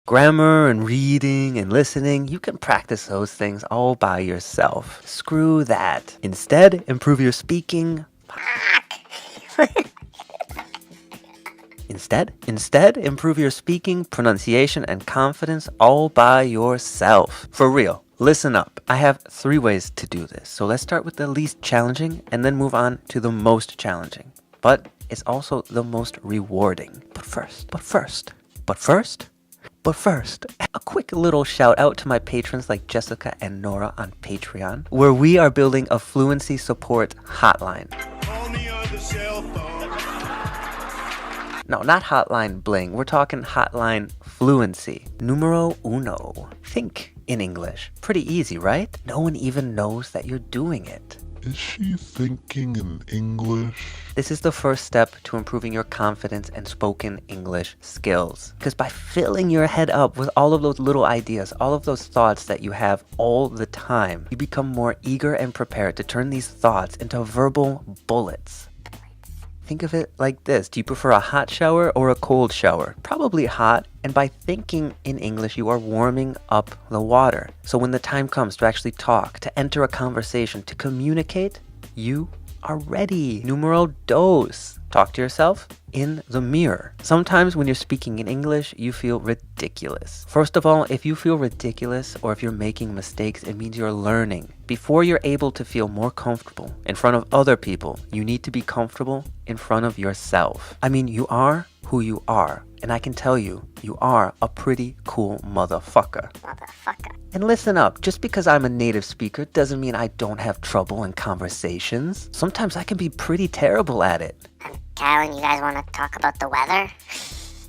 Grammar and reading and listening, you can practice those things all by yourself. Screw that. Instead, improve your speaking. Instead, improve your speaking, pronunciation, and confidence all by yourself. For real. Listen up. I have 3 ways to do this. So let's start with the least challenging and then move on to the most challenging. But it's also the most rewarding. But first, a quick little shout out to my patrons like Jessica and Nora on Patreon, where we are building a fluency support hotline. No, not hotline bling. We're talking hotline fluency. Numero uno. Think in English. Pretty easy, right? No one even knows that you're doing it. Is she thinking in English? This is the first step to improving your confidence and spoken English skills. Because by filling your head up with all of those little ideas, all of those thoughts that you have all the time, you become more eager and prepared to turn these thoughts into verbal bullets. Think of it like this. Do you prefer a hot shower or a cold shower? Probably hot. And by thinking in English, you are warming up the water. So when the time comes to actually talk, to enter a conversation, to communicate, you are ready. Numero dos. Talk to yourself in the mirror. Sometimes when you're speaking in English, you feel ridiculous. First of all, if you feel ridiculous or if you're making mistakes, it means you're learning. Before you're able to feel more comfortable in front of other people, you need to be comfortable in front of yourself. I mean, you are who you are. And I can tell you, you are a pretty cool motherfucker. And listen up, just because I'm a native speaker doesn't mean I don't have trouble in conversations. Sometimes I can be pretty terrible at it. Callan, you guys want to talk about the weather?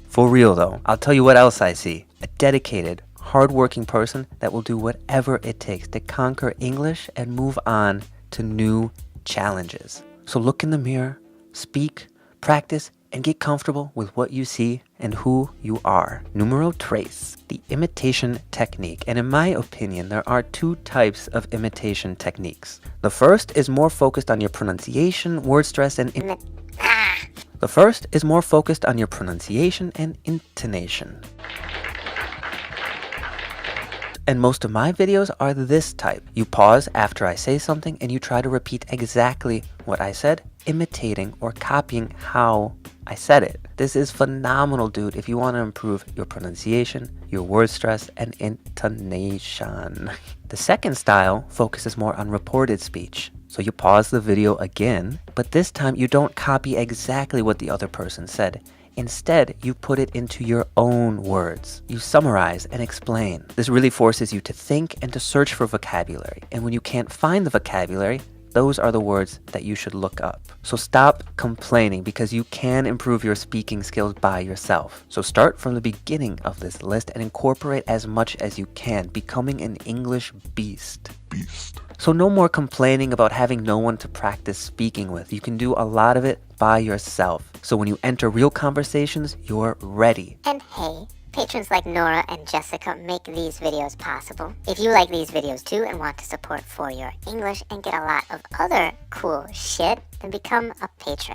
For real though, I'll tell you what else I see. A dedicated, hardworking person that will do whatever it takes to conquer English and move on to new challenges. So look in the mirror, speak, practice, and get comfortable with what you see and who you are. Numero tres, the imitation technique. And in my opinion, there are 2 types of imitation techniques. The first is more focused on your pronunciation, word stress, and intonation. And most of my videos are this type. You pause after I say something and you try to repeat exactly what I said, imitating or copying how I said it. This is phenomenal, dude, if you want to improve your pronunciation, your word stress, and intonation. The second style focuses more on reported speech. So you pause the video again, but this time you don't copy exactly what the other person said. Instead, you put it into your own words. You summarize and explain. This really forces you to think and to search for vocabulary. And when you can't find the vocabulary, those are the words that you should look up. So stop complaining because you can improve your speaking skills by yourself. So start from the beginning of this list and incorporate as much as you can, becoming an English beast. So no more complaining about having no one to practice speaking with. You can do a lot of it by yourself. So when you enter real conversations, you're ready. And hey, patrons like Nora and Jessica make these videos possible. If you like these videos too and want to support For Your English and get a lot of other cool shit, then become a patron.